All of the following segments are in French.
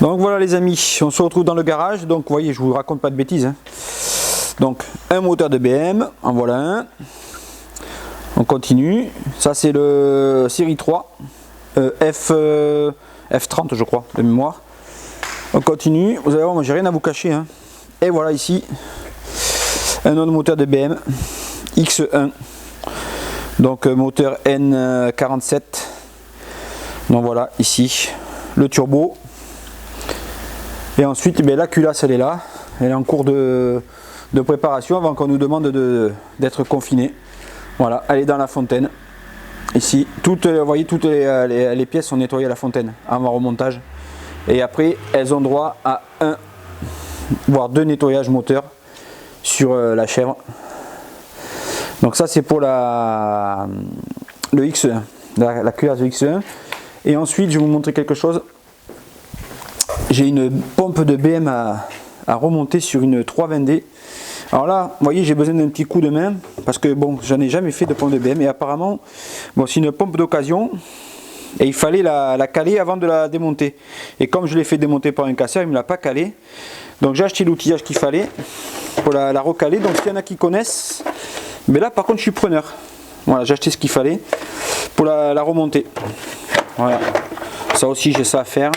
Donc voilà les amis, on se retrouve dans le garage. Donc vous voyez, je vous raconte pas de bêtises, hein. Donc un moteur de BM, en voilà un. On continue. Ça c'est le série 3 F30 je crois de mémoire. On continue. Vous allez voir, moi j'ai rien à vous cacher, hein. Et voilà ici un autre moteur de BM X1. Donc moteur N47. Donc voilà ici le turbo. Et ensuite, la culasse elle est là, elle est en cours de préparation avant qu'on nous demande d'être confiné. Voilà, elle est dans la fontaine. Ici, vous voyez, toutes les pièces sont nettoyées à la fontaine avant remontage. Et après, elles ont droit à un, voire deux nettoyages moteurs sur la chèvre. Donc ça c'est pour le X1, la culasse de X1. Et ensuite, je vais vous montrer quelque chose. J'ai une pompe de BM à remonter sur une 320D. Alors là, vous voyez, j'ai besoin d'un petit coup de main parce que bon, j'en ai jamais fait de pompe de BM et apparemment, bon, c'est une pompe d'occasion et il fallait la caler avant de la démonter. Et comme je l'ai fait démonter par un casseur, il ne me l'a pas calé. Donc j'ai acheté l'outillage qu'il fallait pour la recaler. Donc s'il y en a qui connaissent, mais là par contre, je suis preneur. Voilà, j'ai acheté ce qu'il fallait pour la remonter. Voilà, ça aussi j'ai ça à faire.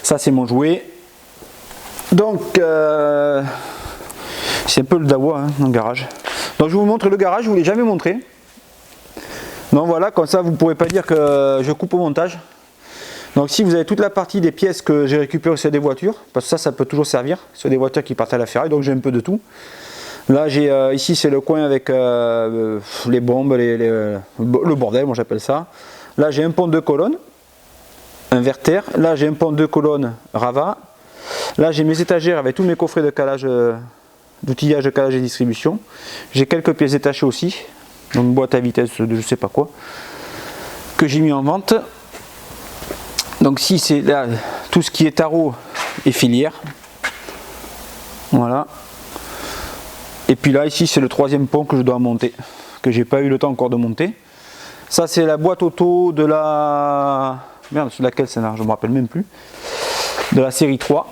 Ça c'est mon jouet. Donc c'est un peu le dawa, hein, dans le garage. Donc je vous montre le garage, je ne vous l'ai jamais montré. Donc voilà, comme ça vous ne pourrez pas dire que je coupe au montage. Donc si vous avez toute la partie des pièces que j'ai récupérées sur des voitures, parce que ça peut toujours servir sur des voitures qui partent à la ferraille, donc j'ai un peu de tout. Là j'ai ici c'est le coin avec les bombes, le bordel, moi j'appelle ça. Là j'ai un pont de colonnes. Un Verter, là j'ai un pont de colonnes Rava, là j'ai mes étagères avec tous mes coffrets de calage, d'outillage de calage et distribution, j'ai quelques pièces détachées aussi, donc une boîte à vitesse de je sais pas quoi, que j'ai mis en vente. Donc si c'est là tout ce qui est tarot et filière, voilà, et puis là ici c'est le troisième pont que je dois monter, que j'ai pas eu le temps encore de monter. Ça c'est la boîte auto de la... Merde, sur laquelle c'est là, je ne me rappelle même plus. De la série 3.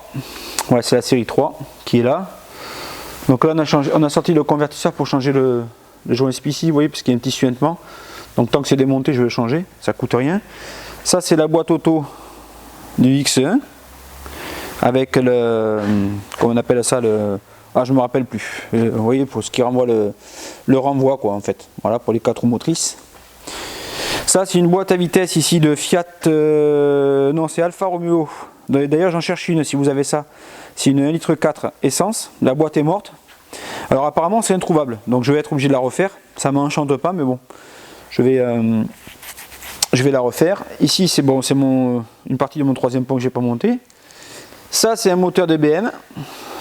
Ouais, c'est la série 3 qui est là. Donc là, on a sorti le convertisseur pour changer le joint SPC, vous voyez, parce qu'il y a un petit suintement. Donc tant que c'est démonté, je vais le changer, ça coûte rien. Ça, c'est la boîte auto du X1. Avec le... comment on appelle ça, le... Ah, je ne me rappelle plus. Vous voyez, pour ce qui renvoie le renvoi, quoi, en fait. Voilà, pour les 4 roues motrices. Ça c'est une boîte à vitesse ici de Fiat, non c'est Alfa Romeo, d'ailleurs j'en cherche une si vous avez ça, c'est une 1,4 litre essence, la boîte est morte, alors apparemment c'est introuvable, donc je vais être obligé de la refaire, ça m'enchante pas mais bon, je vais la refaire. Ici c'est bon, c'est une partie de mon troisième pont que j'ai pas monté. Ça c'est un moteur de BM,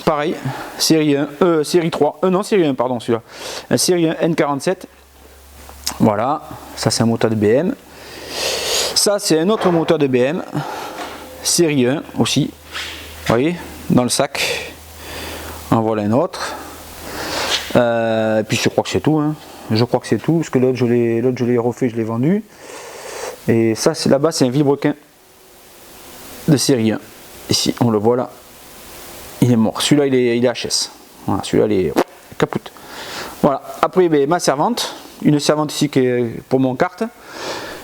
pareil, série 3, non série 1 pardon celui-là, un série 1 N47. Voilà, ça c'est un moteur de BM. Ça c'est un autre moteur de BM, série 1 aussi. Vous voyez, dans le sac. En voilà un autre. Et puis je crois que c'est tout. Hein. Je crois que c'est tout, parce que l'autre je l'ai refait, je l'ai vendu. Et ça c'est là-bas, c'est un vilebrequin de série 1. Ici, on le voit là. Il est mort. Celui-là il est HS. Voilà, celui-là il est capote. Voilà, après ma servante. Une servante ici qui est pour mon kart.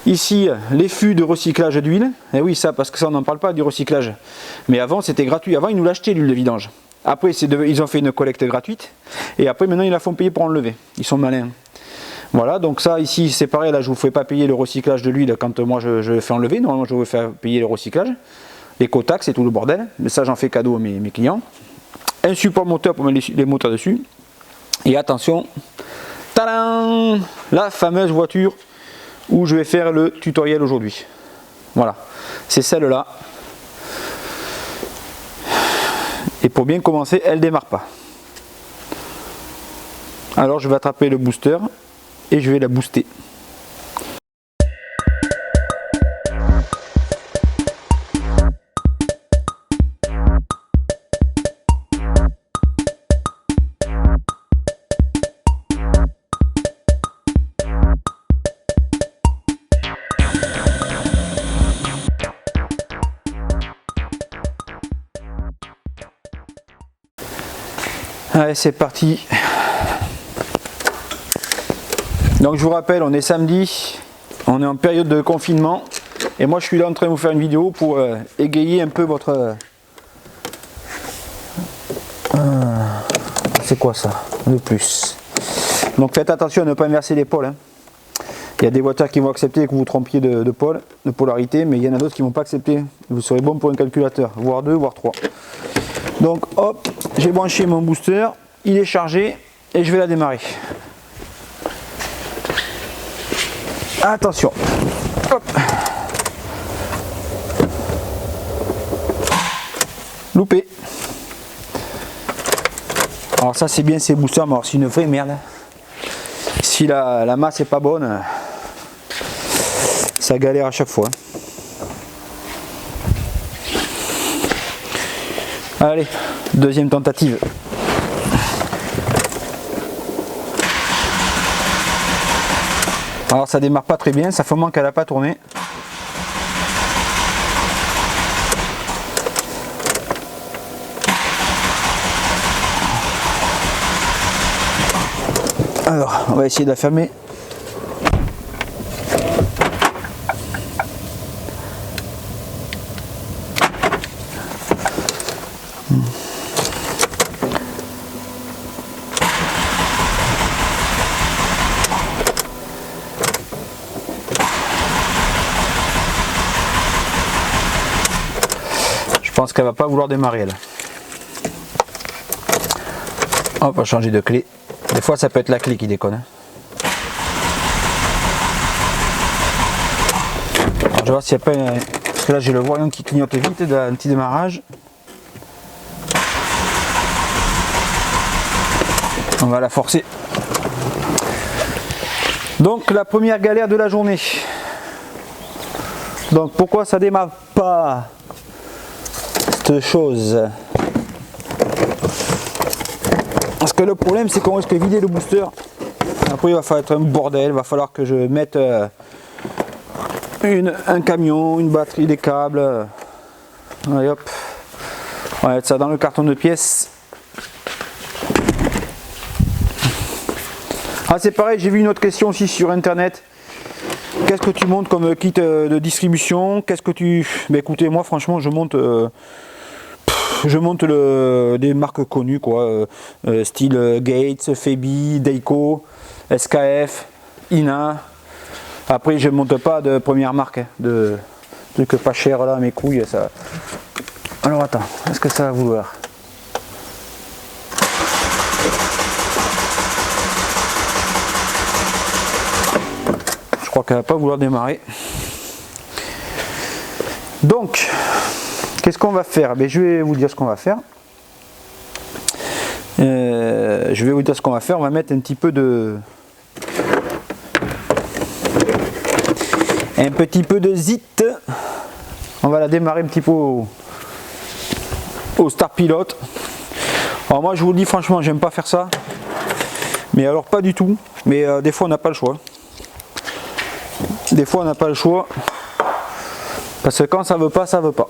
Ici, les fûts de recyclage d'huile. Et oui, ça, parce que ça, on n'en parle pas du recyclage. Mais avant, c'était gratuit. Avant, ils nous l'achetaient, l'huile de vidange. Après, ils ont fait une collecte gratuite. Et après, maintenant, ils la font payer pour enlever. Ils sont malins. Voilà, donc ça, ici, c'est pareil. Là, je ne vous fais pas payer le recyclage de l'huile quand moi, je le fais enlever. Normalement, je vais vous faire payer le recyclage. Les cotax et tout le bordel. Mais ça, j'en fais cadeau à mes clients. Un support moteur pour mettre les moteurs dessus. Et attention... Tadam! La fameuse voiture où je vais faire le tutoriel aujourd'hui. Voilà, c'est celle-là. Et pour bien commencer, elle ne démarre pas. Alors je vais attraper le booster et je vais la booster. Allez, c'est parti. Donc je vous rappelle, on est samedi, on est en période de confinement et moi je suis là en train de vous faire une vidéo pour égayer un peu votre... c'est quoi ça? Le plus. Donc faites attention à ne pas inverser les pôles. Hein. Il y a des voitures qui vont accepter que vous vous trompiez de pôle, de polarité, mais il y en a d'autres qui ne vont pas accepter. Vous serez bon pour un calculateur, voire 2, voire 3. Donc hop, j'ai branché mon booster, il est chargé et je vais la démarrer. Attention, hop. Loupé. Alors ça c'est bien ces boosters, mais alors c'est une vraie merde. Si la masse est pas bonne, ça galère à chaque fois. Allez, deuxième tentative. Alors ça démarre pas très bien, ça fait un moment qu'elle n'a pas tourné. Alors, on va essayer de la fermer. Je pense qu'elle va pas vouloir démarrer elle. On va changer de clé. Des fois ça peut être la clé qui déconne. Alors, je vais voir s'il n'y a pas une... Parce que là j'ai le voyant qui clignote vite d'un petit démarrage. On va la forcer. Donc la première galère de la journée. Donc pourquoi ça démarre pas cette chose? Parce que le problème c'est qu'on risque de vider le booster. Après il va falloir être un bordel, il va falloir que je mette un camion, une batterie, des câbles. Allez hop. On va mettre ça dans le carton de pièces. Ah c'est pareil, j'ai vu une autre question aussi sur internet. Qu'est-ce que tu montes comme kit de distribution? Qu'est-ce que tu... Ben écoutez, moi franchement je monte des marques connues quoi, style Gates, Febi, Dayco, SKF, Ina. Après je monte pas de première marque, hein, de trucs pas cher là, mes couilles ça. Alors attends, est-ce que ça va vouloir? Je crois qu'elle va pas vouloir démarrer. Donc qu'est-ce qu'on va faire? Ben, je vais vous dire ce qu'on va faire. On va mettre un petit peu de zit. On va la démarrer un petit peu au start pilote. Alors moi je vous le dis franchement, j'aime pas faire ça. Mais alors pas du tout. Mais des fois on n'a pas le choix. Des fois on n'a pas le choix. Parce que quand ça veut pas, ça veut pas.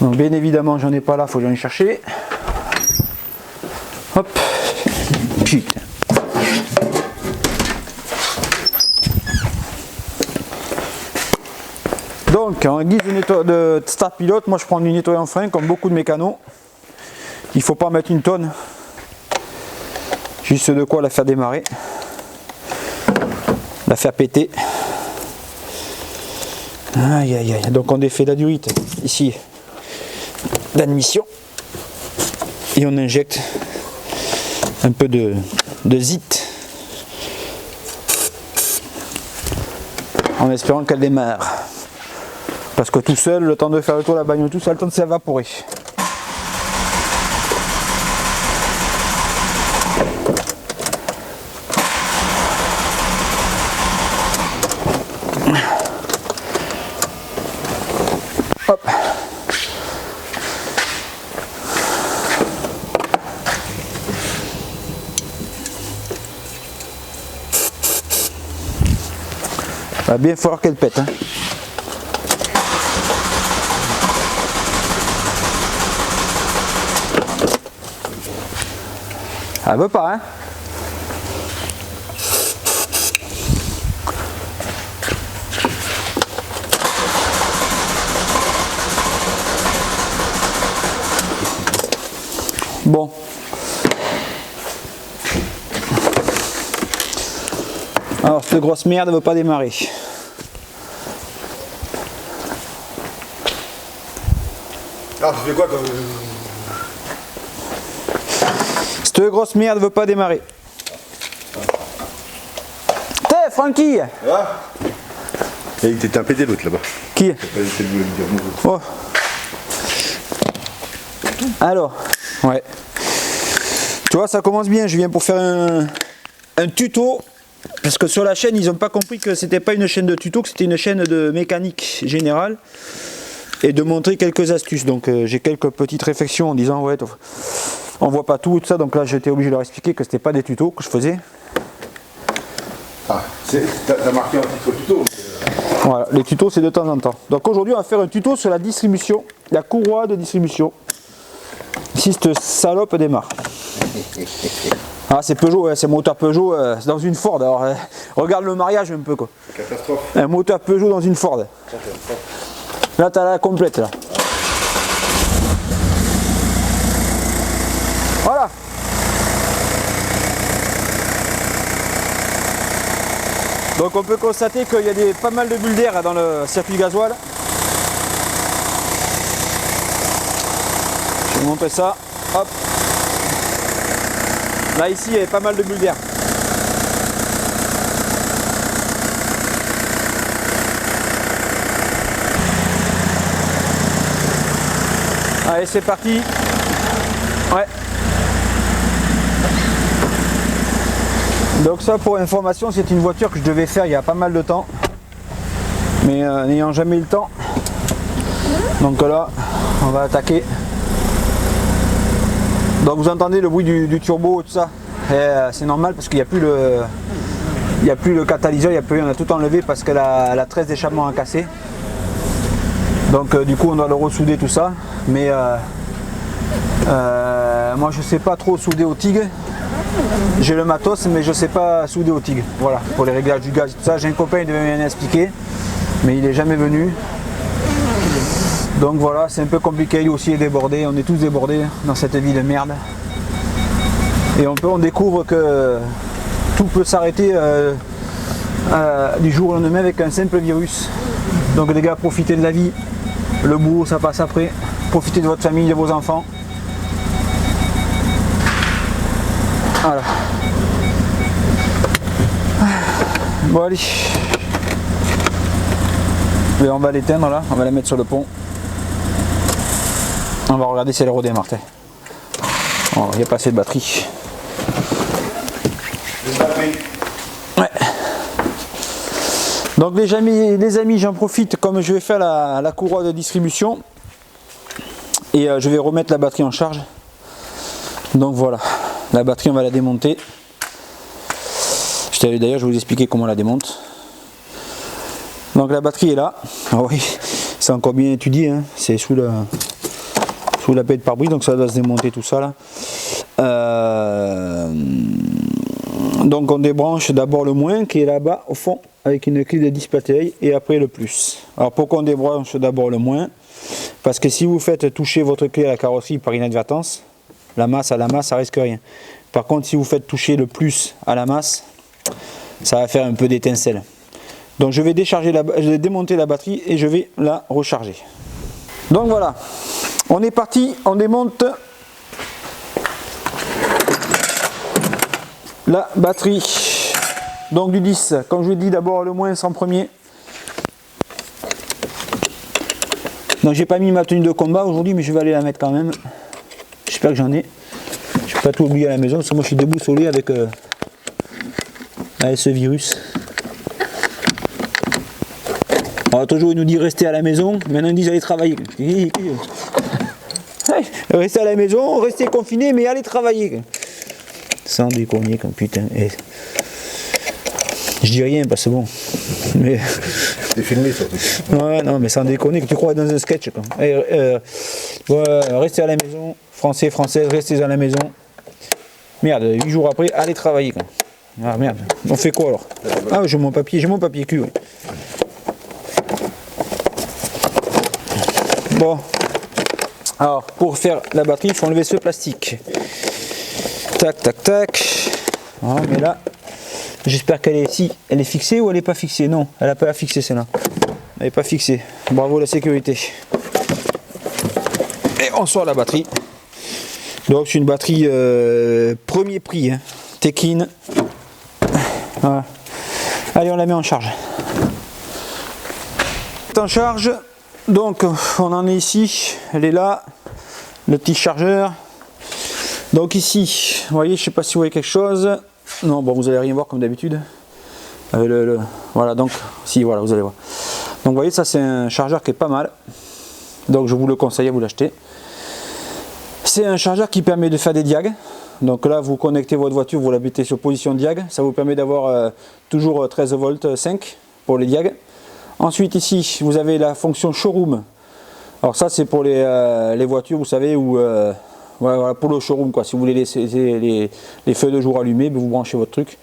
Donc bien évidemment j'en ai pas là, faut que j'en aille chercher. Hop. Putain. Donc en guise de start pilote, moi je prends du nettoyant frein comme beaucoup de mécanos. Il faut pas mettre une tonne. Juste de quoi la faire démarrer. La faire péter. Aïe aïe aïe. Donc on défait la durite ici d'admission et on injecte un peu de zit en espérant qu'elle démarre. Parce que tout seul, le temps de faire le tour de la bagnole, tout ça, le temps de s'évaporer. Hop. Va bien falloir qu'elle pète. Hein. Elle veut pas, hein? Bon. Alors, cette grosse merde ne veut pas démarrer. Ah, tu fais quoi toi? Cette grosse merde ne veut pas démarrer. T'es Francky! Ah. Et il t'était un PD l'autre là-bas. Qui? Oh. Alors, ouais. Tu vois, ça commence bien. Je viens pour faire un tuto. Parce que sur la chaîne, ils n'ont pas compris que c'était pas une chaîne de tuto, que c'était une chaîne de mécanique générale. Et de montrer quelques astuces. Donc j'ai quelques petites réflexions en disant ouais, on voit pas tout et tout ça. Donc là, j'étais obligé de leur expliquer que c'était pas des tutos que je faisais. Ah, t'as marqué un titre tuto. Voilà, les tutos c'est de temps en temps. Donc aujourd'hui on va faire un tuto sur la distribution, la courroie de distribution. Si cette salope démarre. Ah c'est Peugeot, c'est moteur Peugeot dans une Ford. Alors regarde le mariage un peu quoi. Catastrophe. Un moteur Peugeot dans une Ford. Là t'as la complète là. Voilà. Donc on peut constater qu'il y a pas mal de bulles d'air dans le circuit gasoil. Je vais vous montrer ça. Hop. Là ici il y a pas mal de bulles d'air. Allez c'est parti. Ouais. Donc ça pour information c'est une voiture que je devais faire il y a pas mal de temps. Mais n'ayant jamais eu le temps. Donc là on va attaquer. Donc vous entendez le bruit du turbo et tout ça. C'est normal parce qu'il n'y a plus le catalyseur, il n'y a plus rien, on a tout enlevé parce que la tresse d'échappement a cassé. Donc du coup on doit le ressouder tout ça. Mais moi je sais pas trop souder au TIG. J'ai le matos mais je sais pas souder au TIG. Voilà, pour les réglages du gaz et tout ça. J'ai un copain qui devait m'en expliquer. Mais il n'est jamais venu. Donc voilà, c'est un peu compliqué, lui aussi est débordé, on est tous débordés dans cette vie de merde. Et on découvre que tout peut s'arrêter du jour au lendemain avec un simple virus. Donc les gars, profitez de la vie, le boulot ça passe après, profitez de votre famille, de vos enfants. Voilà. Bon allez. Et on va l'éteindre là, on va la mettre sur le pont. On va regarder si elle redémarre. Oh, il n'y a pas assez de batterie. Ouais. Donc les amis, j'en profite comme je vais faire la courroie de distribution. Et je vais remettre la batterie en charge. Donc voilà, la batterie on va la démonter. D'ailleurs je vais vous expliquer comment on la démonte. Donc la batterie est là. Ah oui, c'est encore bien étudié, hein. C'est sous la paix de pare-brise, donc ça doit se démonter tout ça là. Donc on débranche d'abord le moins qui est là-bas au fond avec une clé de 10 patères et après le plus. Alors pourquoi on débranche d'abord le moins? Parce que si vous faites toucher votre clé à la carrosserie par inadvertance, la masse à la masse ça risque rien. Par contre si vous faites toucher le plus à la masse, ça va faire un peu d'étincelle. Donc je vais démonter la batterie et je vais la recharger. Donc voilà, on est parti, on démonte la batterie. Donc du 10, comme je vous dis d'abord le moins en premier. Donc j'ai pas mis ma tenue de combat aujourd'hui mais je vais aller la mettre quand même. J'espère que j'en ai. Je ne vais pas tout oublier à la maison parce que moi je suis déboussolé avec ce virus. Alors, toujours il nous dit rester à la maison, maintenant ils disent allez travailler. Restez à la maison, restez confinés mais allez travailler. Sans déconner comme putain. Et je dis rien parce que bon. Mais... C'est filmé surtout. Ouais non mais sans déconner que tu crois dans un sketch quoi. Ouais, restez à la maison, Français, Françaises, restez à la maison. Merde, 8 jours après, allez travailler. Quoi. Ah merde, on fait quoi alors? Ah, j'ai mon papier cul. Ouais. Bon, alors pour faire la batterie, il faut enlever ce plastique. Tac, tac, tac. Voilà, mais là, j'espère qu'elle est ici. Elle est fixée ou elle n'est pas fixée? Non, elle n'a pas fixé celle-là. Elle n'est pas fixée. Bravo la sécurité. Et on sort la batterie. Donc c'est une batterie premier prix, hein. Tekin. Voilà. Allez, on la met en charge. En charge. Donc on en est ici. Elle est là. Le petit chargeur. Donc ici, vous voyez, je sais pas si vous voyez quelque chose. Non, bon, vous allez rien voir comme d'habitude. Voilà, donc si, voilà, vous allez voir. Donc vous voyez, ça c'est un chargeur qui est pas mal. Donc je vous le conseille à vous l'acheter. C'est un chargeur qui permet de faire des diags. Donc là, vous connectez votre voiture, vous la mettez sur position diag. Ça vous permet d'avoir toujours 13 volts 5 pour les diags. Ensuite ici, vous avez la fonction showroom. Alors ça c'est pour les voitures, vous savez, où voilà, pour le showroom quoi. Si vous voulez laisser les feux de jour allumés, vous branchez votre truc.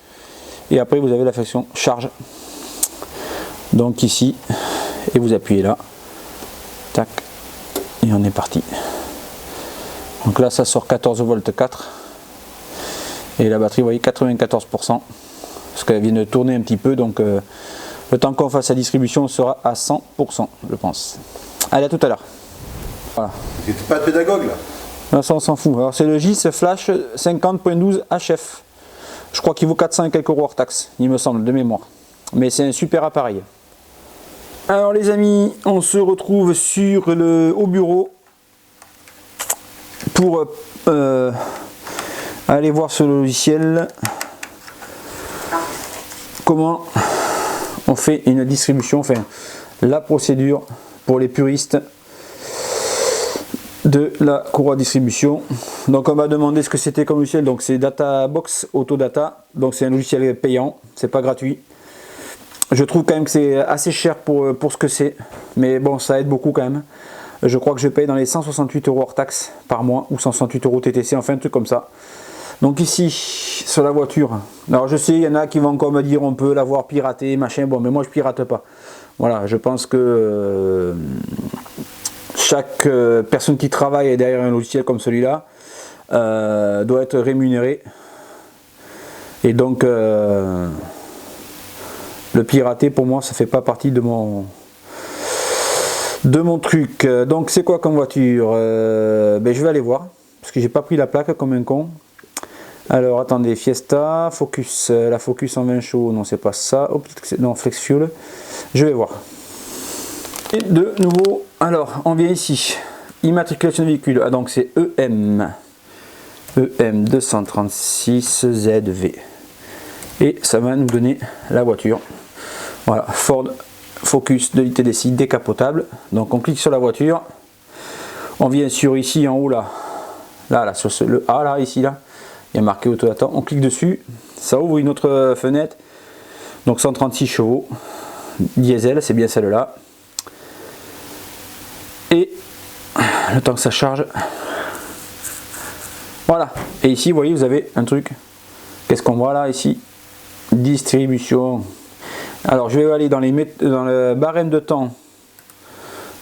Et après vous avez la fonction charge. Donc ici, et vous appuyez là. Tac. Et on est parti. Donc là ça sort 14 volts 4. Et la batterie, vous voyez, 94%. Parce qu'elle vient de tourner un petit peu, donc le temps qu'on fasse la distribution sera à 100%, je pense. Allez, à tout à l'heure. Voilà. C'était pas pédagogue là? Là, ça on s'en fout. Alors c'est le GIS Flash 50.12 HF. Je crois qu'il vaut 400 et quelques euros hors taxe, il me semble, de mémoire. Mais c'est un super appareil. Alors les amis, on se retrouve au bureau pour aller voir ce logiciel. Comment on fait une distribution, enfin la procédure pour les puristes de la courroie de distribution. Donc on m'a demandé ce que c'était comme logiciel. Donc c'est Databox Autodata. Donc c'est un logiciel payant, c'est pas gratuit. Je trouve quand même que c'est assez cher pour ce que c'est, mais bon, ça aide beaucoup quand même. Je crois que je paye dans les 168 euros hors taxe par mois, ou 168 euros TTC, enfin un truc comme ça. Donc ici, sur la voiture, alors je sais, il y en a qui vont encore me dire on peut l'avoir piraté, machin, bon, mais moi je pirate pas. Voilà, je pense que chaque personne qui travaille derrière un logiciel comme celui-là doit être rémunérée. Et donc, le pirater, pour moi, ça fait pas partie de mon truc. Donc, c'est quoi comme voiture? Ben, je vais aller voir, parce que j'ai pas pris la plaque comme un con. Alors, attendez, Fiesta, Focus, la Focus en vin chaud, non, c'est pas ça. Oh, non, Flex Fuel. Je vais voir. Et de nouveau, alors, on vient ici. Immatriculation de véhicule. Ah, donc c'est EM 236 ZV. Et ça va nous donner la voiture. Voilà, Ford Focus de l'ITDC décapotable. Donc on clique sur la voiture. On vient sur ici en haut là. Là, sur le A là, ici là. Il y a marqué Autodata. On clique dessus. Ça ouvre une autre fenêtre. Donc 136 chevaux. Diesel, c'est bien celle-là. Et le temps que ça charge. Voilà. Et ici, vous voyez, vous avez un truc. Qu'est-ce qu'on voit là ici? Distribution. Alors, je vais aller dans le barème de temps.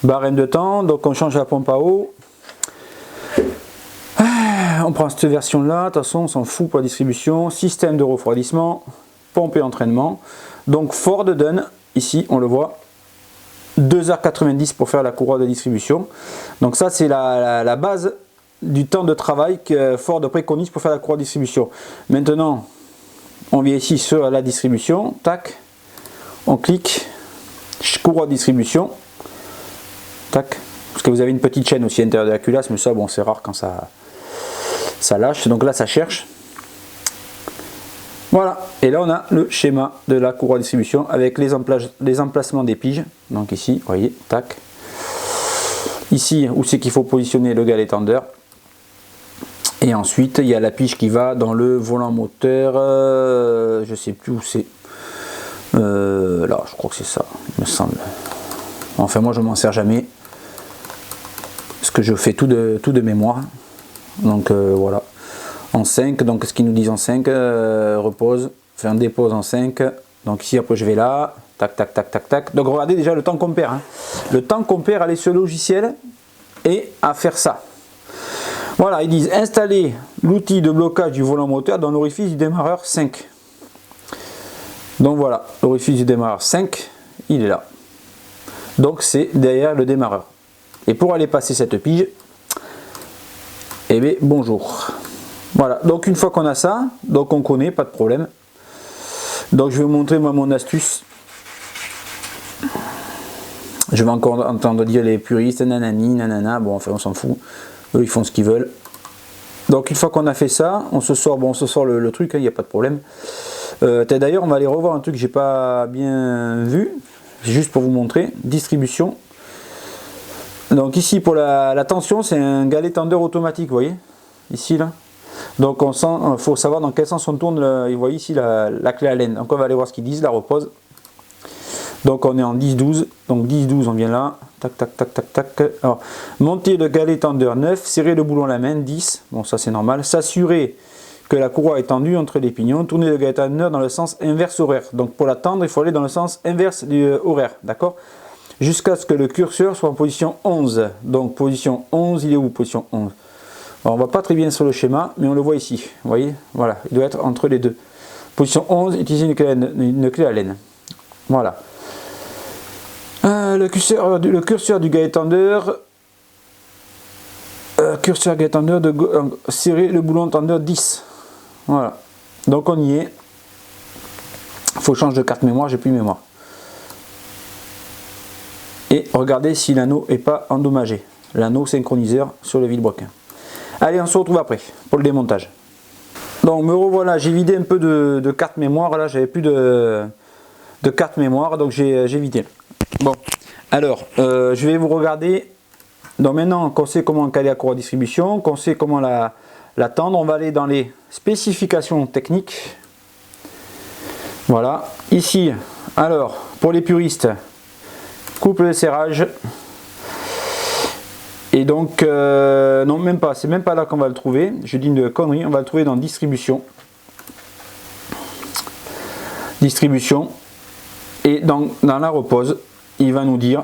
Barème de temps. Donc, on change la pompe à eau. On prend cette version-là. De toute façon, on s'en fout pour la distribution. Système de refroidissement. Pompe et entraînement. Donc, Ford donne, ici, on le voit, 2h90 pour faire la courroie de distribution. Donc ça c'est la base du temps de travail que Ford préconise pour faire la courroie de distribution. Maintenant on vient ici sur la distribution, tac, on clique, courroie de distribution, tac, parce que vous avez une petite chaîne aussi à l'intérieur de la culasse, mais ça bon c'est rare quand ça lâche, donc là ça cherche. Voilà, et là on a le schéma de la courroie de distribution avec les emplacements des piges. Donc ici, vous voyez, tac. Ici, où c'est qu'il faut positionner le galet tendeur. Et ensuite, il y a la pige qui va dans le volant moteur. Je sais plus où c'est. Là, je crois que c'est ça, il me semble. Enfin, moi je m'en sers jamais. Parce que je fais tout de mémoire. Donc voilà. en 5, donc ce qu'ils nous disent en 5, repose, enfin dépose en 5, donc ici après je vais là, tac tac tac tac tac, donc regardez déjà le temps qu'on perd, hein. Le temps qu'on perd à aller sur le logiciel et à faire ça. Voilà, ils disent installer l'outil de blocage du volant moteur dans l'orifice du démarreur 5. Donc voilà, l'orifice du démarreur 5, il est là. Donc c'est derrière le démarreur. Et pour aller passer cette pige, eh bien bonjour. Voilà, donc une fois qu'on a ça, donc on connaît, pas de problème. Donc je vais vous montrer moi mon astuce. Je vais encore entendre dire les puristes, nanani, nanana, bon enfin on s'en fout. Eux ils font ce qu'ils veulent. Donc une fois qu'on a fait ça, on se sort, bon on se sort le truc, il n'y a pas de problème. D'ailleurs on va aller revoir un truc que j'ai pas bien vu, juste pour vous montrer, distribution. Donc ici pour la tension c'est un galet tendeur automatique, vous voyez, ici là. Donc on sent, faut savoir dans quel sens on tourne, vous voyez ici la clé Allen. Donc on va aller voir ce qu'ils disent, la repose. Donc on est en 10-12, donc 10-12 on vient là, tac tac tac tac tac. Alors, monter le galet tendeur 9, serrer le boulon à la main 10, bon ça c'est normal, s'assurer que la courroie est tendue entre les pignons, tourner le galet tendeur dans le sens inverse horaire. Donc pour la tendre, il faut aller dans le sens inverse du horaire, d'accord? Jusqu'à ce que le curseur soit en position 11. Donc position 11, il est où position 11? Alors, on ne voit pas très bien sur le schéma, mais on le voit ici, vous voyez, voilà, il doit être entre les deux. Position 11, utiliser une clé Allen, voilà. Le curseur du galet tendeur, serrer le boulon tendeur 10. Voilà. Donc on y est. Il faut changer de carte mémoire, j'ai plus de mémoire. Et regardez si l'anneau n'est pas endommagé. L'anneau synchroniseur sur le vilebrequin. Allez, on se retrouve après pour le démontage. Donc me revoilà, j'ai vidé un peu de carte mémoire. Là, j'avais plus de carte mémoire, donc j'ai vidé. Bon, alors, je vais vous regarder. Donc maintenant qu'on sait comment caler la courroie de distribution, qu'on sait comment la tendre, on va aller dans les spécifications techniques. Voilà, ici, alors, pour les puristes, couple de serrage. Et donc, non, même pas, c'est même pas là qu'on va le trouver. Je dis une connerie, on va le trouver dans distribution. Distribution. Et dans la repose, il va nous dire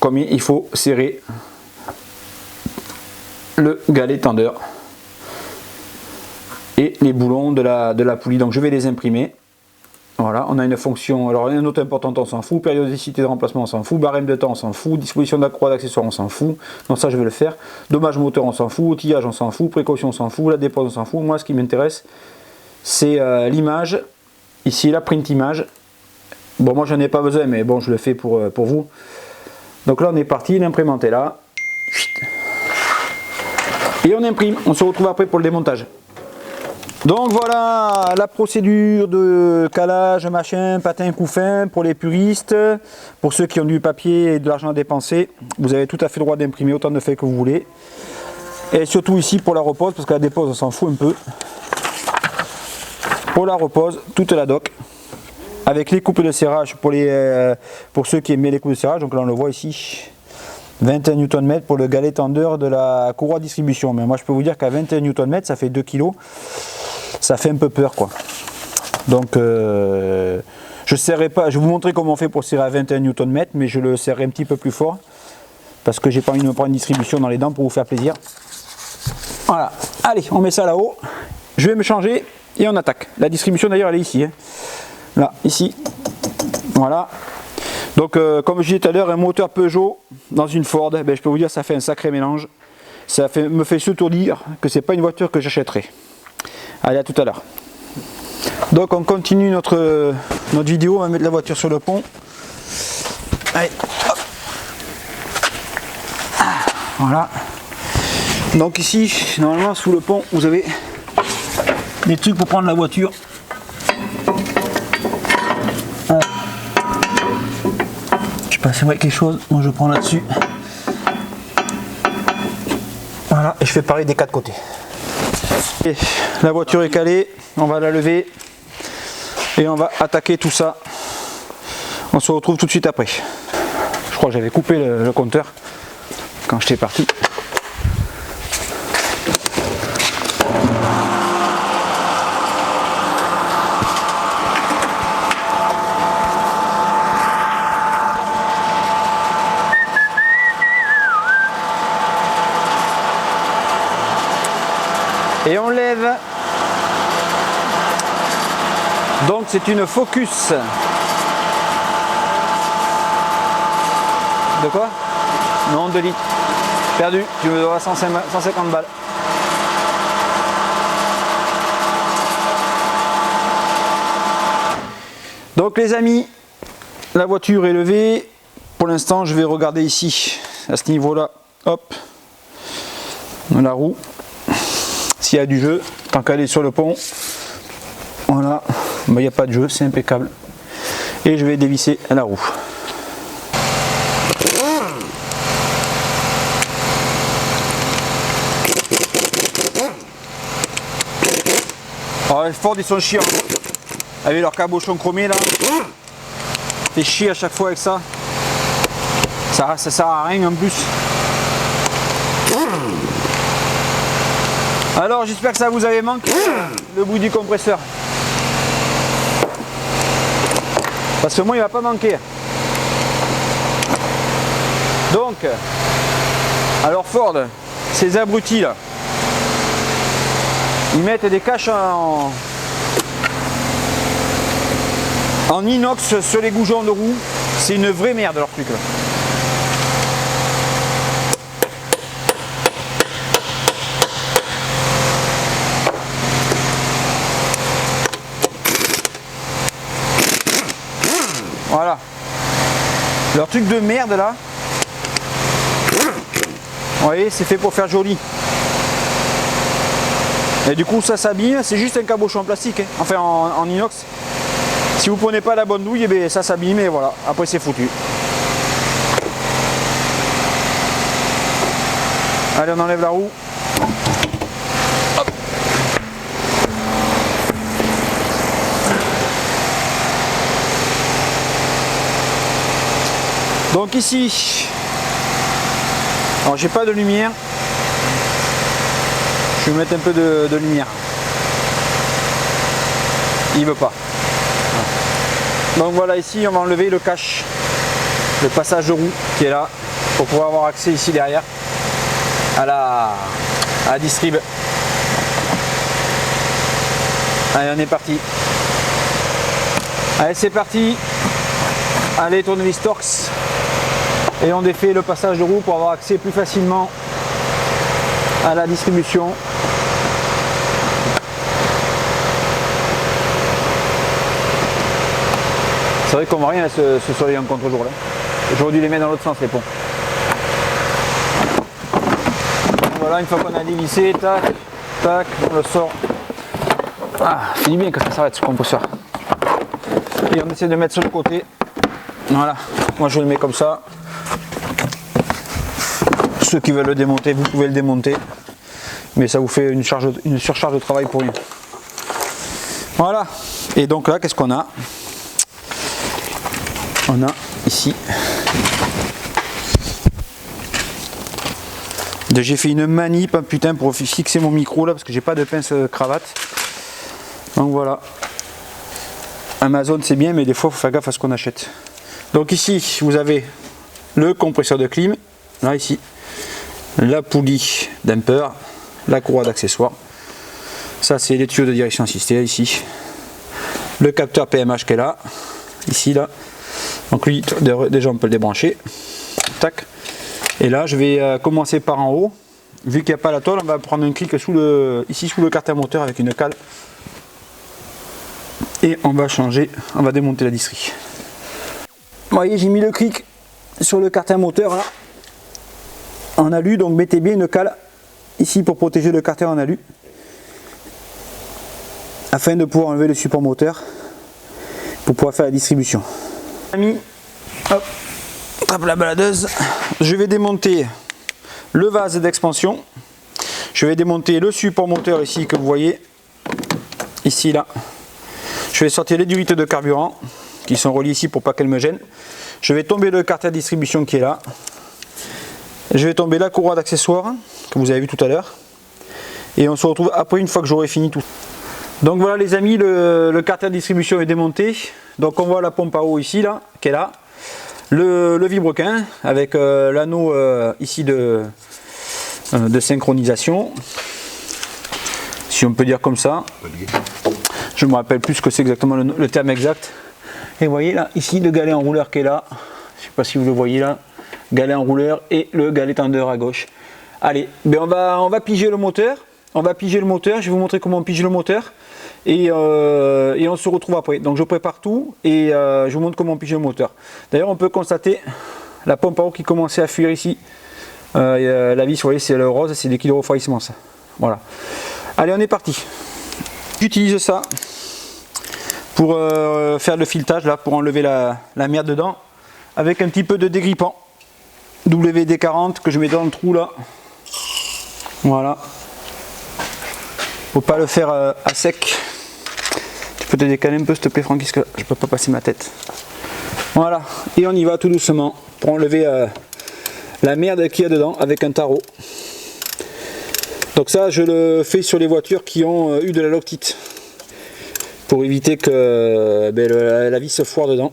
combien il faut serrer le galet tendeur et les boulons de la poulie. Donc je vais les imprimer. Voilà, on a une fonction, alors une note importante on s'en fout, périodicité de remplacement on s'en fout, barème de temps on s'en fout, disposition de la courroie d'accessoires on s'en fout, donc ça je vais le faire, dommage moteur on s'en fout, outillage on s'en fout, précaution on s'en fout, la dépose on s'en fout. Moi ce qui m'intéresse c'est l'image, ici la print image. Bon moi j'en ai pas besoin mais bon je le fais pour vous. Donc là on est parti, l'imprimante est là. Et on imprime, on se retrouve après pour le démontage. Donc voilà la procédure de calage, machin, patin, couffin pour les puristes. Pour ceux qui ont du papier et de l'argent à dépenser, vous avez tout à fait le droit d'imprimer autant de feuilles que vous voulez. Et surtout ici pour la repose, parce que la dépose on s'en fout un peu. Pour la repose, toute la doc. Avec les coupes de serrage pour ceux qui aimaient les coupes de serrage, donc là on le voit ici. 21 Nm pour le galet tendeur de la courroie de distribution. Mais moi je peux vous dire qu'à 21 Nm ça fait 2 kg. Ça fait un peu peur quoi. Donc je serrerai pas, je vais vous montrer comment on fait pour serrer à 21 Nm, mais je le serrerai un petit peu plus fort. Parce que j'ai pas envie de me prendre une distribution dans les dents pour vous faire plaisir. Voilà, allez on met ça là-haut. Je vais me changer et on attaque. La distribution d'ailleurs elle est ici. Hein. Là, ici. Voilà. Donc comme je disais tout à l'heure, un moteur Peugeot dans une Ford, ben, je peux vous dire ça fait un sacré mélange. Ça me fait surtout dire que c'est pas une voiture que j'achèterai. Allez, à tout à l'heure. Donc on continue notre vidéo, on va mettre la voiture sur le pont. Allez, hop. Voilà. Donc ici, normalement sous le pont, vous avez des trucs pour prendre la voiture. Je sais pas si vous voyez quelque chose, moi je prends là-dessus. Voilà, et je fais pareil des quatre côtés. Et la voiture est calée, on va la lever et on va attaquer tout ça. On se retrouve tout de suite après. Je crois que j'avais coupé le compteur quand j'étais parti. Et on lève. Donc c'est une Focus. De quoi? Non, 2 litres. Perdu, tu me dois 150 balles. Donc les amis, la voiture est levée. Pour l'instant, je vais regarder ici, à ce niveau-là, hop, la roue. S'il y a du jeu, tant qu'elle est sur le pont, voilà, il n'y a pas de jeu, c'est impeccable. Et je vais dévisser la roue. Alors les Ford, ils sont chiants. Avec leur cabochon chromé là. Fait chier à chaque fois avec ça. Ça sert à rien en plus. Alors j'espère que ça vous avait manqué le bout du compresseur. Parce que moi il va pas manquer. Donc, alors Ford, ces abrutis là, ils mettent des caches en inox sur les goujons de roue. C'est une vraie merde leur truc là. Voilà. Leur truc de merde là. Vous voyez, c'est fait pour faire joli. Et du coup ça s'abîme, c'est juste un cabochon en plastique, hein. Enfin en inox. Si vous prenez pas la bonne douille, eh bien, ça s'abîme et voilà, après c'est foutu. Allez, on enlève la roue. Hop. Donc ici, alors j'ai pas de lumière. Je vais mettre un peu de lumière. Il veut pas. Donc voilà, ici on va enlever le cache, le passage de roue qui est là, pour pouvoir avoir accès ici derrière à la distrib. Allez, on est parti. Allez, c'est parti. Allez, tournevis Torx. Et on défait le passage de roue pour avoir accès plus facilement à la distribution. C'est vrai qu'on voit rien ce soleil en contre-jour là. J'aurais dû les mettre dans l'autre sens les ponts. Voilà, une fois qu'on a dévissé, tac, tac, on le sort. Ah, finis bien que ça s'arrête ce compresseur. Et on essaie de mettre sur le côté. Voilà, moi je le mets comme ça. Ceux qui veulent le démonter, vous pouvez le démonter. Mais ça vous fait une surcharge de travail pour rien. Voilà. Et donc là, qu'est-ce qu'on a? On a ici, j'ai fait une manip putain pour fixer mon micro là parce que j'ai pas de pince cravate. Donc voilà, Amazon c'est bien mais des fois il faut faire gaffe à ce qu'on achète. Donc ici vous avez le compresseur de clim, là ici, la poulie damper, la courroie d'accessoires, ça c'est les tuyaux de direction assistée ici, le capteur PMH qui est là, ici là. Donc lui déjà on peut le débrancher, tac. Et là je vais commencer par en haut, vu qu'il n'y a pas la tôle, on va prendre un clic ici sous le carter moteur avec une cale et on va changer, on va démonter la distrie. Vous voyez, j'ai mis le clic sur le carter moteur là en alu, donc mettez bien une cale ici pour protéger le carter en alu afin de pouvoir enlever le support moteur pour pouvoir faire la distribution. Hop, tape la baladeuse. Je vais démonter le vase d'expansion. Je vais démonter le support moteur ici que vous voyez. Ici là. Je vais sortir les durites de carburant qui sont reliées ici pour pas qu'elles me gênent. Je vais tomber le carter de distribution qui est là. Je vais tomber la courroie d'accessoires que vous avez vu tout à l'heure. Et on se retrouve après une fois que j'aurai fini tout. Donc voilà les amis, le carter de distribution est démonté. Donc on voit la pompe à eau ici là, qui est là. Le vilebrequin avec l'anneau ici de synchronisation. si on peut dire comme ça. Je me rappelle plus ce que c'est exactement le terme exact. Et vous voyez là, ici le galet enrouleur qui est là. Je ne sais pas si vous le voyez là. Galet enrouleur et le galet tendeur à gauche. Allez, ben on va piger le moteur. On va piger le moteur. Je vais vous montrer comment on pige le moteur. Et on se retrouve après. Donc je prépare tout et je vous montre comment on pige le moteur. D'ailleurs, on peut constater la pompe à eau qui commençait à fuir ici. La vis, vous voyez, c'est le rose, c'est des liquide de refroidissement ça. Voilà. Allez, on est parti. J'utilise ça pour faire le filetage là, pour enlever la merde dedans, avec un petit peu de dégrippant WD-40 que je mets dans le trou là. Voilà. Faut pas le faire à sec. Tu peux te décaler un peu s'il te plaît, Francky, parce que je peux pas passer ma tête. Voilà. Et on y va tout doucement pour enlever la merde qu'il y a dedans avec un tarot. Donc ça, je le fais sur les voitures qui ont eu de la loctite pour éviter que la vis se foire dedans.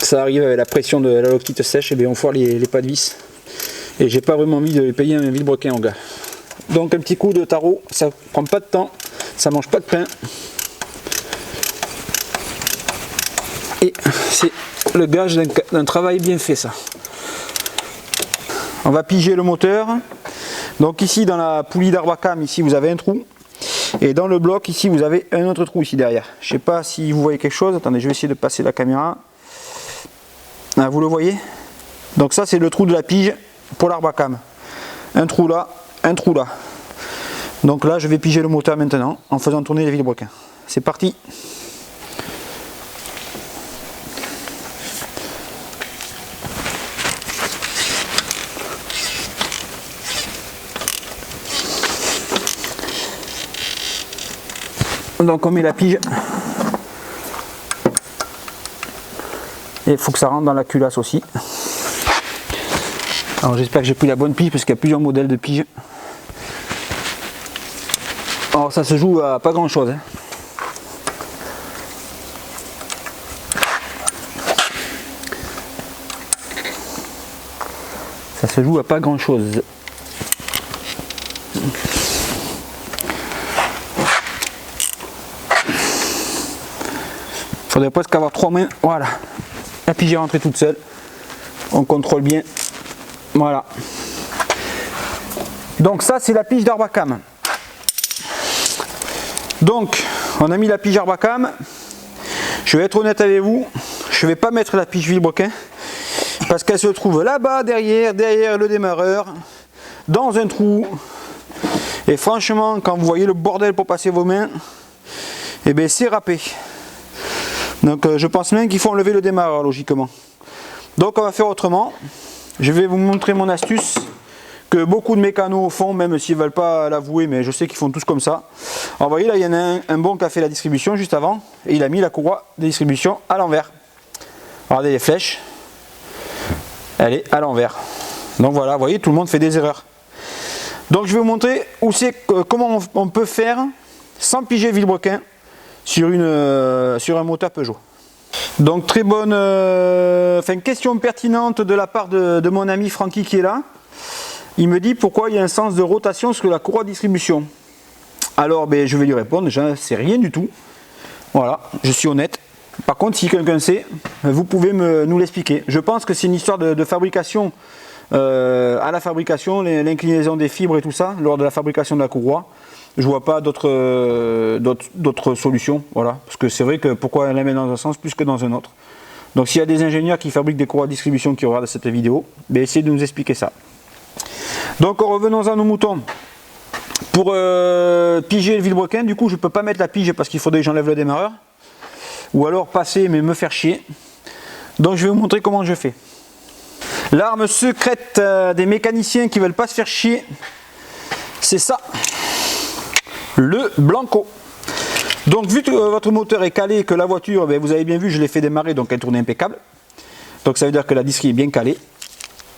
Ça arrive avec la pression de la loctite sèche, et on foire les pas de vis. Et j'ai pas vraiment envie de les payer un vilebrequin en gars. Donc un petit coup de tarot, ça prend pas de temps, ça mange pas de pain. Et c'est le gage d'un travail bien fait ça. On va piger le moteur. Donc ici dans la poulie d'Arbacam, ici vous avez un trou. Et dans le bloc ici vous avez un autre trou ici derrière. Je sais pas si vous voyez quelque chose. Attendez, je vais essayer de passer la caméra. Ah, vous le voyez? Donc ça c'est le trou de la pige pour l'Arbacam. Un trou là, un trou là. Donc là je vais piger le moteur maintenant en faisant tourner les vilebrequins. C'est parti. Donc on met la pige et il faut que ça rentre dans la culasse aussi. Alors j'espère que j'ai pris la bonne pige parce qu'il y a plusieurs modèles de pige. Alors ça se joue à pas grand chose. Ça se joue à pas grand chose. Il faudrait presque avoir 3 mains. Voilà. La pige est rentrée toute seule. On contrôle bien. Voilà. Donc ça c'est la pige d'Arbacam. Donc on a mis la pige Arbacam. Je vais être honnête avec vous. Je ne vais pas mettre la pige vilebrequin parce qu'elle se trouve là-bas derrière le démarreur, dans un trou. Et franchement, quand vous voyez le bordel pour passer vos mains, et bien c'est râpé. Donc je pense même qu'il faut enlever le démarreur logiquement. Donc on va faire autrement. Je vais vous montrer mon astuce que beaucoup de mécanos font, même s'ils ne veulent pas l'avouer, mais je sais qu'ils font tous comme ça. Alors vous voyez là, il y en a un bon qui a fait la distribution juste avant, et il a mis la courroie de distribution à l'envers. Regardez les flèches, elle est à l'envers. Donc voilà, vous voyez, tout le monde fait des erreurs. Donc je vais vous montrer comment on peut faire sans piger vilebrequin sur un moteur Peugeot. Donc très bonne question pertinente de la part de mon ami Francky qui est là. Il me dit pourquoi il y a un sens de rotation sur la courroie de distribution. Alors je vais lui répondre, je ne sais rien du tout. Voilà, je suis honnête. Par contre, si quelqu'un sait, vous pouvez nous l'expliquer. Je pense que c'est une histoire de fabrication, à la fabrication, l'inclinaison des fibres et tout ça, lors de la fabrication de la courroie. Je vois pas d'autres solutions, voilà. Parce que c'est vrai que pourquoi la mettre dans un sens plus que dans un autre. Donc s'il y a des ingénieurs qui fabriquent des courroies de distribution qui regardent cette vidéo, essayez de nous expliquer ça. Donc revenons à nos moutons. Pour piger le vilebrequin, du coup je ne peux pas mettre la pige parce qu'il faudrait que j'enlève le démarreur. Ou alors passer mais me faire chier. Donc je vais vous montrer comment je fais. L'arme secrète des mécaniciens qui ne veulent pas se faire chier, c'est ça. Le Blanco. Donc vu que votre moteur est calé et que la voiture, vous avez bien vu, je l'ai fait démarrer, donc elle tournait impeccable. Donc ça veut dire que la disquerie est bien calée.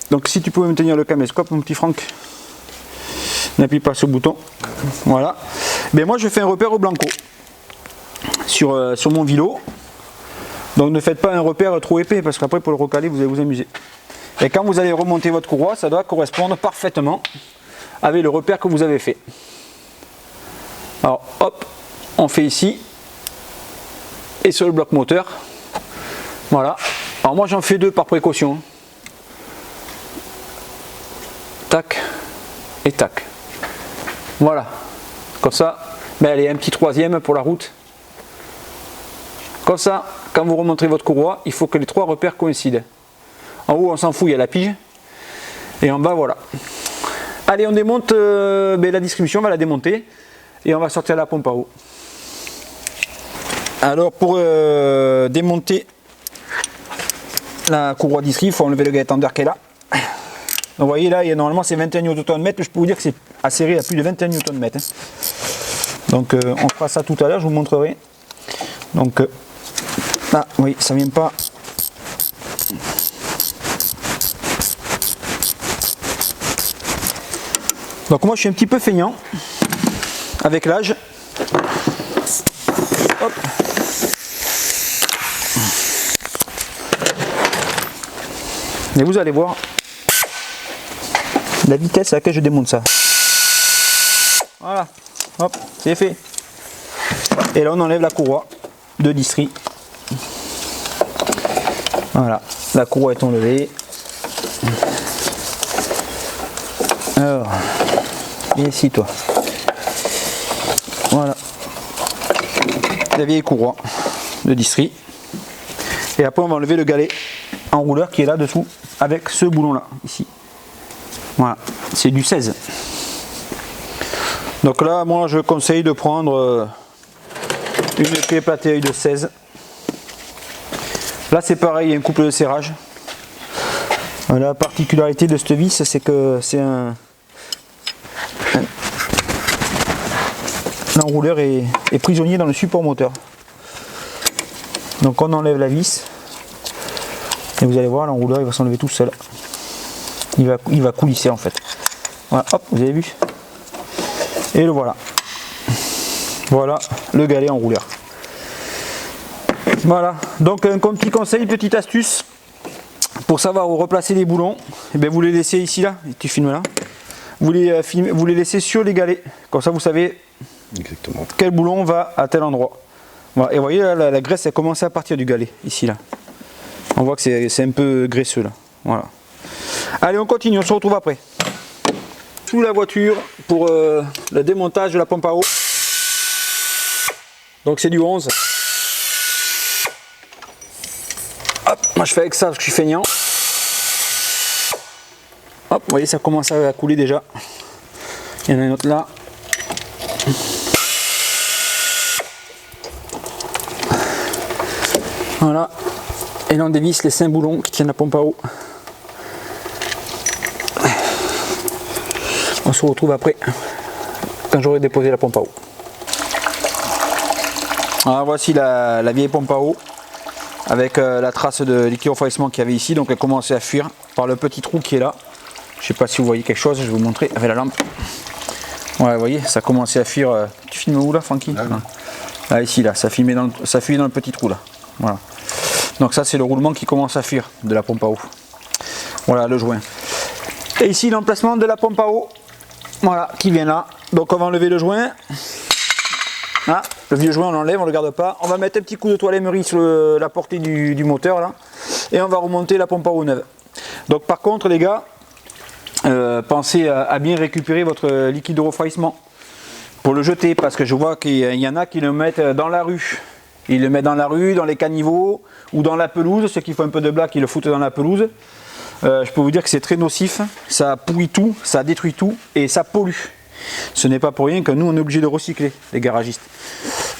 Donc si tu pouvais me tenir le caméscope, mon petit Franck, n'appuie pas sur le bouton. Voilà. Moi je fais un repère au Blanco sur mon vélo. Donc ne faites pas un repère trop épais parce qu'après pour le recaler vous allez vous amuser. Et quand vous allez remonter votre courroie, ça doit correspondre parfaitement avec le repère que vous avez fait. Alors hop, on fait ici. Et sur le bloc moteur. Voilà. Alors moi j'en fais 2 par précaution. Tac et tac. Voilà. Comme ça, ben allez, un petit 3e pour la route. Comme ça, quand vous remonterez votre courroie, il faut que les 3 repères coïncident. En haut, on s'en fout, il y a la pige. Et en bas, voilà. Allez, on démonte la distribution, on va la démonter. Et on va sortir la pompe à eau. Alors, pour démonter la courroie d'istrie, il faut enlever le gaétendeur qui est là. Donc, vous voyez, là, normalement, c'est 21 Nm, mais je peux vous dire que c'est acéré à plus de 21 Nm. Hein. Donc, on fera ça tout à l'heure, je vous montrerai. Donc, là, oui, ça vient pas. Donc moi je suis un petit peu feignant avec l'âge. Hop. Et vous allez voir la vitesse à laquelle je démonte ça. Voilà, hop, c'est fait. Et là on enlève la courroie de distri. Voilà, la courroie est enlevée. Alors, viens ici toi. Voilà. La vieille courroie de distri. Et après on va enlever le galet enrouleur qui est là dessous avec ce boulon là, ici. Voilà, c'est du 16. Donc là, moi je conseille de prendre une clé platée de 16. Là c'est pareil, il y a un couple de serrage. La particularité de cette vis, c'est que c'est l'enrouleur est prisonnier dans le support moteur. Donc on enlève la vis et vous allez voir, l'enrouleur il va s'enlever tout seul. Il va coulisser en fait. Voilà, hop, vous avez vu. Et le voilà. Voilà le galet enrouleur. Voilà, donc un petit conseil, petite astuce pour savoir où replacer les boulons. Et bien vous les laissez ici là, tu filmes là. Vous les laissez sur les galets, comme ça vous savez exactement quel boulon va à tel endroit. Voilà. Et vous voyez là, la graisse a commencé à partir du galet ici là. On voit que c'est un peu graisseux là. Voilà. Allez, on continue, on se retrouve après. Sous la voiture pour le démontage de la pompe à eau. Donc c'est du 11. Hop, moi je fais avec ça parce que je suis feignant. Hop, vous voyez, ça commence à couler déjà. Il y en a un autre là. Voilà. Et là on dévisse les 5 boulons qui tiennent la pompe à eau. On se retrouve après quand j'aurai déposé la pompe à eau. Alors voici la vieille pompe à eau avec la trace de liquide refroidissement qu'il y avait ici. Donc elle commençait à fuir par le petit trou qui est là. Je ne sais pas si vous voyez quelque chose, je vais vous montrer avec la lampe. Ouais, vous voyez, ça commençait à fuir. Tu filmes où là, Francky? Là, ici, là, ça fuyait dans le petit trou là. Voilà. Donc ça c'est le roulement qui commence à fuir de la pompe à eau. Voilà le joint. Et ici l'emplacement de la pompe à eau. Voilà, qui vient là. Donc on va enlever le joint. Ah, le vieux joint on l'enlève, on ne le garde pas. On va mettre un petit coup de toile émery sur la portée du moteur là. Et on va remonter la pompe à eau neuve. Donc par contre les gars, pensez à bien récupérer votre liquide de refroidissement pour le jeter, parce que je vois qu'il y en a qui le mettent dans la rue. Ils le mettent dans la rue, dans les caniveaux ou dans la pelouse. Ceux qui font un peu de blague, ils le foutent dans la pelouse. Je peux vous dire que c'est très nocif, ça pourrit tout, ça détruit tout et ça pollue. Ce n'est pas pour rien que nous on est obligé de recycler, les garagistes.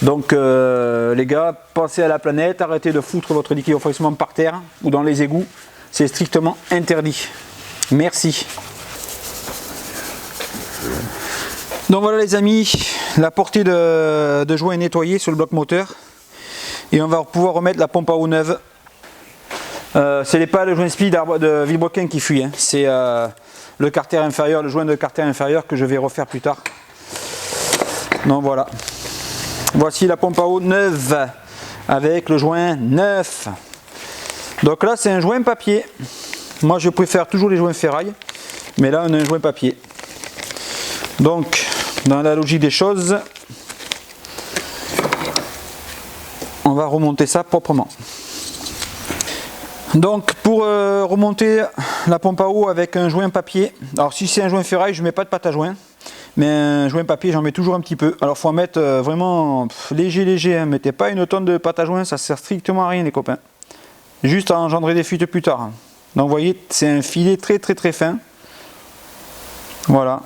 Donc les gars, pensez à la planète, arrêtez de foutre votre liquide de refroidissement par terre ou dans les égouts, c'est strictement interdit. Merci. Donc voilà les amis, la portée de joint est nettoyée sur le bloc moteur et on va pouvoir remettre la pompe à eau neuve. Ce n'est pas le joint speed de Vilebrequin qui fuit, hein. C'est le carter inférieur, le joint de carter inférieur que je vais refaire plus tard. Donc voilà. Voici la pompe à eau neuve avec le joint neuf. Donc là c'est un joint papier. Moi je préfère toujours les joints ferraille, mais là on a un joint papier. Donc dans la logique des choses, va remonter ça proprement. Donc pour remonter la pompe à eau avec un joint papier, alors si c'est un joint ferraille, je ne mets pas de pâte à joint, mais un joint papier, j'en mets toujours un petit peu. Alors il faut en mettre vraiment léger, hein. Mettez pas une tonne de pâte à joint, ça sert strictement à rien les copains. Juste à engendrer des fuites plus tard. Donc vous voyez, c'est un filet très fin. Voilà.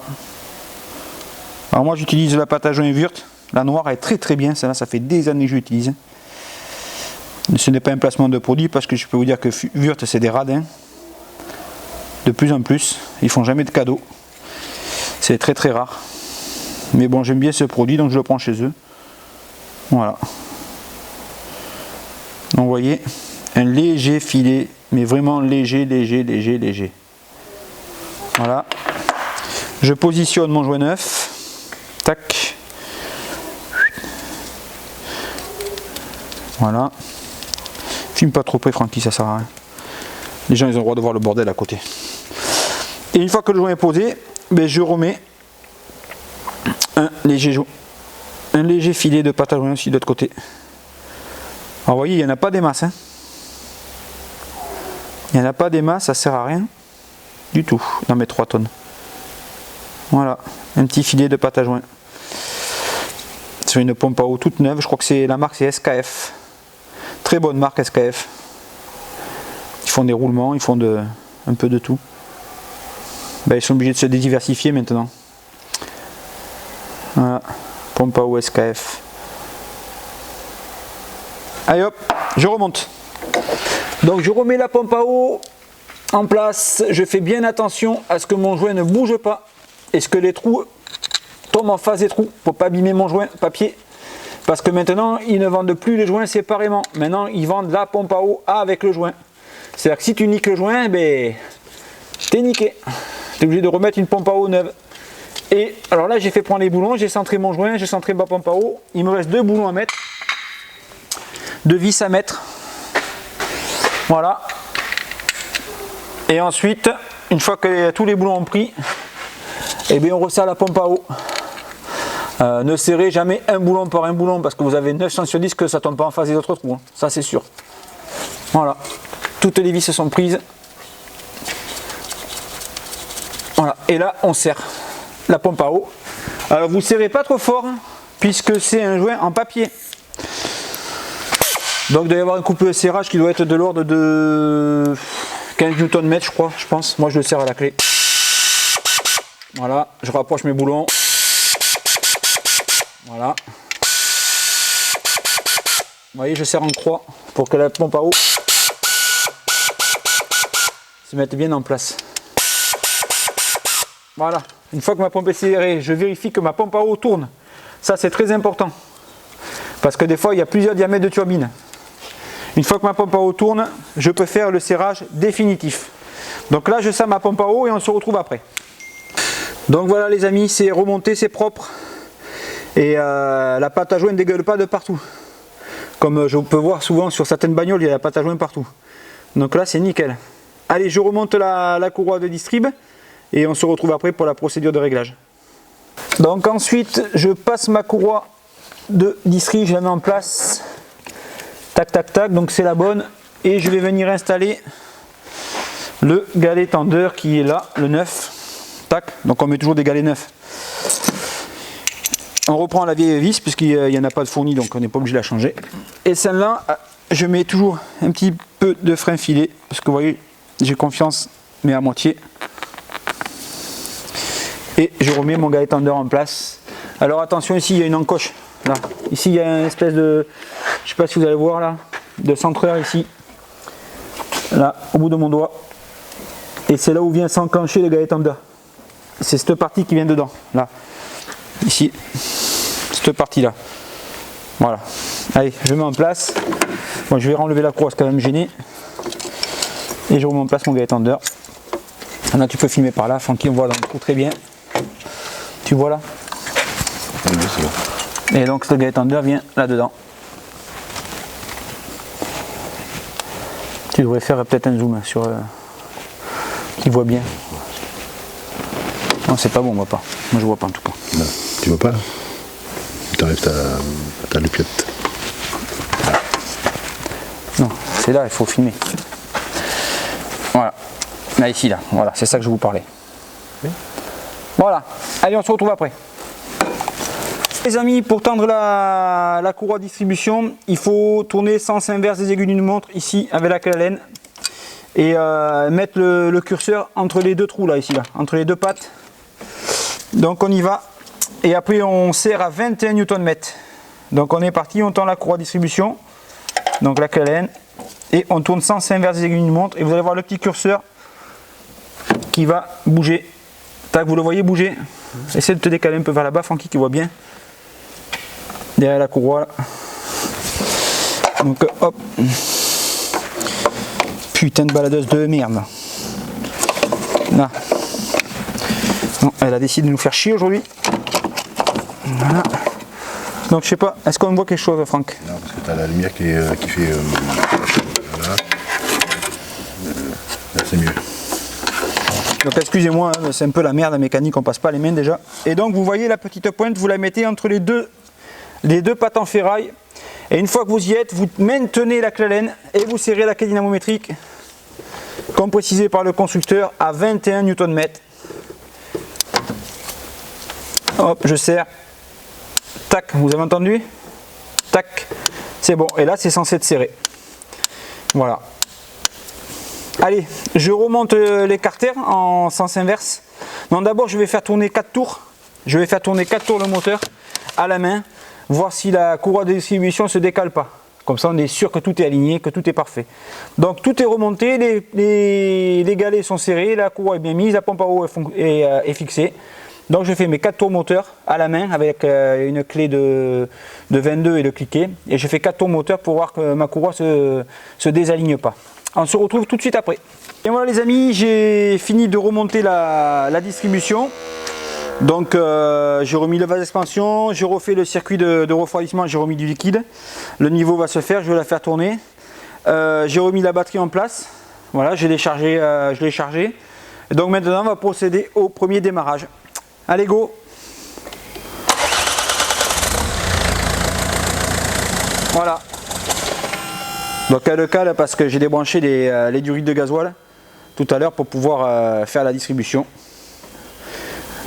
Alors moi j'utilise la pâte à joint Wurth, la noire elle est très bien, celle-là ça fait des années que je l'utilise. Ce n'est pas un placement de produit parce que je peux vous dire que Wurth c'est des radins. De plus en plus, ils font jamais de cadeaux. C'est très rare. Mais bon, j'aime bien ce produit donc je le prends chez eux. Voilà. Donc vous voyez, un léger filet, mais vraiment léger. Voilà. Je positionne mon joint neuf. Tac. Voilà. Filme pas trop près, Francky, ça sert à rien. Les gens ils ont le droit de voir le bordel à côté. Et une fois que le joint est posé, ben, je remets un léger filet de pâte à joint aussi de l'autre côté. Alors vous voyez, il n'y en a pas des masses. Hein. Il n'y en a pas des masses, ça sert à rien du tout dans mes 3 tonnes. Voilà, un petit filet de pâte à joint. Sur une pompe à eau toute neuve, je crois que c'est la marque, c'est SKF. Très bonne marque SKF. Ils font des roulements, ils font un peu de tout. Ben, ils sont obligés de se diversifier maintenant. Voilà, pompe à eau SKF. Allez hop, je remonte. Donc je remets la pompe à eau en place. Je fais bien attention à ce que mon joint ne bouge pas. Et ce que les trous tombent en face des trous pour pas abîmer mon joint papier. Parce que maintenant, ils ne vendent plus les joints séparément. Maintenant, ils vendent la pompe à eau avec le joint. C'est-à-dire que si tu niques le joint, ben, t'es niqué. T'es obligé de remettre une pompe à eau neuve. Et alors là, j'ai fait prendre les boulons, j'ai centré mon joint, j'ai centré ma pompe à eau. Il me reste 2 boulons à mettre. 2 vis à mettre. Voilà. Et ensuite, une fois que tous les boulons ont pris, et bien on resserre la pompe à eau. Ne serrez jamais un boulon par un boulon parce que vous avez 9 chances sur 10 que ça ne tombe pas en face des autres trous. Hein. Ça c'est sûr. Voilà. Toutes les vis sont prises. Voilà. Et là on serre la pompe à eau. Alors vous ne serrez pas trop fort hein, puisque c'est un joint en papier. Donc il doit y avoir un couple de serrage qui doit être de l'ordre de 15 Nm je crois, je pense. Moi je le serre à la clé. Voilà, je rapproche mes boulons. Voilà. Vous voyez, je serre en croix pour que la pompe à eau se mette bien en place. Voilà. Une fois que ma pompe est serrée, je vérifie que ma pompe à eau tourne. Ça, c'est très important. Parce que des fois, il y a plusieurs diamètres de turbine. Une fois que ma pompe à eau tourne, je peux faire le serrage définitif. Donc là, je serre ma pompe à eau et on se retrouve après. Donc voilà les amis, c'est remonté, c'est propre. Et la pâte à joint ne dégueule pas de partout. Comme je peux voir souvent sur certaines bagnoles, il y a la pâte à joint partout. Donc là c'est nickel. Allez, je remonte la courroie de distrib et on se retrouve après pour la procédure de réglage. Donc ensuite je passe ma courroie de distrib, je la mets en place. Tac tac tac, donc c'est la bonne. Et je vais venir installer le galet tendeur qui est là, le neuf. Tac, donc on met toujours des galets neufs. On reprend la vieille vis puisqu'il n'y en a pas de fournie donc on n'est pas obligé de la changer. Et celle-là, je mets toujours un petit peu de frein filet parce que vous voyez, j'ai confiance mais à moitié. Et je remets mon galet tendeur en place. Alors attention, ici il y a une encoche. Là, ici il y a une espèce de, je sais pas si vous allez voir là, de centreur ici. Là, au bout de mon doigt. Et c'est là où vient s'enclencher le galet tendeur. C'est cette partie qui vient dedans, là. Ici, cette partie là. Voilà. Allez, je mets en place. Bon, je vais renlever la croix, c'est quand même gêné. Et je remets en place mon galet tendeur. Là, tu peux filmer par là, Francky, on voit dans le trou très bien. Tu vois là? Oui, c'est bon. Et donc, ce galet tendeur vient là-dedans. Tu devrais faire peut-être un zoom sur. Qui voit bien. Non, c'est pas bon, on voit pas. Moi, je vois pas en tout cas. Non, tu vois pas là? Tu enlèves ta lupiote. Non, c'est là, il faut filmer. Voilà. Là, ici, là. Voilà, c'est ça que je vous parlais. Oui. Voilà. Allez, on se retrouve après. Les amis, pour tendre la courroie de distribution, il faut tourner sens inverse des aiguilles d'une montre ici avec la clé Allen et mettre le curseur entre les deux trous là, ici là, entre les deux pattes. Donc on y va et après on serre à 21 Nm. Donc on est parti, on tend la courroie de distribution, donc la clé Allen et on tourne sens inverse des aiguilles d'une montre et vous allez voir le petit curseur qui va bouger. Tac, vous le voyez bouger. Essaye de te décaler un peu vers là-bas, Francky, qui voit bien. Derrière la courroie là. Donc hop. Putain de baladeuse de merde. Là. Non, elle a décidé de nous faire chier aujourd'hui. Voilà. Donc je sais pas, est-ce qu'on voit quelque chose, Franck? Non, parce que tu as la lumière qui fait. Voilà. Là c'est mieux. Donc excusez-moi, hein, c'est un peu la merde, la mécanique, on passe pas les mains déjà. Et donc vous voyez la petite pointe, vous la mettez entre les deux pattes en ferraille. Et une fois que vous y êtes, vous maintenez la clé Allen et vous serrez la clé dynamométrique, comme précisé par le constructeur, à 21 Nm. Hop, je serre. Tac, vous avez entendu? Tac, c'est bon. Et là, c'est censé être serré. Voilà. Allez, je remonte les carters en sens inverse. Donc d'abord, je vais faire tourner 4 tours. Je vais faire tourner 4 tours le moteur à la main, voir si la courroie de distribution ne se décale pas. Comme ça, on est sûr que tout est aligné, que tout est parfait. Donc tout est remonté, les galets sont serrés, la courroie est bien mise, la pompe à eau est fixée. Donc je fais mes 4 tours moteur à la main avec une clé de 22 et le cliquet. Et je fais 4 tours moteur pour voir que ma courroie ne se désaligne pas. On se retrouve tout de suite après. Et voilà les amis, j'ai fini de remonter la distribution. Donc j'ai remis le vase d'expansion, j'ai refait le circuit de refroidissement, j'ai remis du liquide. Le niveau va se faire, je vais la faire tourner. J'ai remis la batterie en place. Voilà, je l'ai chargé. Et donc maintenant on va procéder au premier démarrage. Allez go! Voilà. Donc elle le cale parce que j'ai débranché les durites de gasoil tout à l'heure pour pouvoir faire la distribution.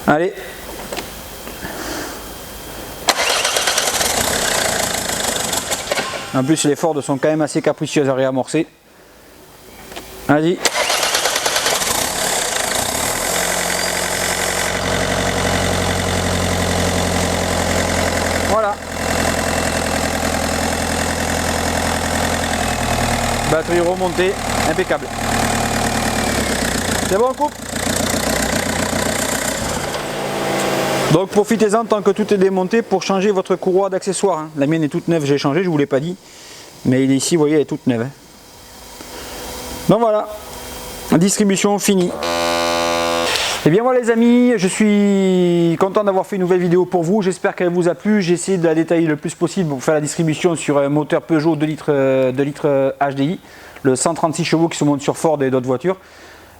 Allez. En plus les Ford sont quand même assez capricieuses à réamorcer. Vas-y. Voilà. Batterie remontée, impeccable. C'est bon, on coupe. Donc profitez-en tant que tout est démonté pour changer votre courroie d'accessoires. Hein. La mienne est toute neuve, j'ai changé, je ne vous l'ai pas dit. Mais ici, vous voyez, elle est toute neuve. Hein. Donc voilà, distribution finie. Et bien voilà les amis, je suis content d'avoir fait une nouvelle vidéo pour vous. J'espère qu'elle vous a plu. J'ai essayé de la détailler le plus possible pour faire la distribution sur un moteur Peugeot 2 litres HDI. Le 136 chevaux qui se monte sur Ford et d'autres voitures.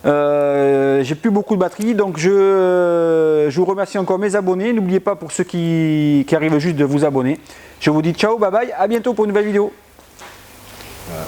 J'ai plus beaucoup de batterie, donc je vous remercie encore mes abonnés. N'oubliez pas pour ceux qui arrivent juste de vous abonner. Je vous dis ciao, bye bye, à bientôt pour une nouvelle vidéo. Voilà.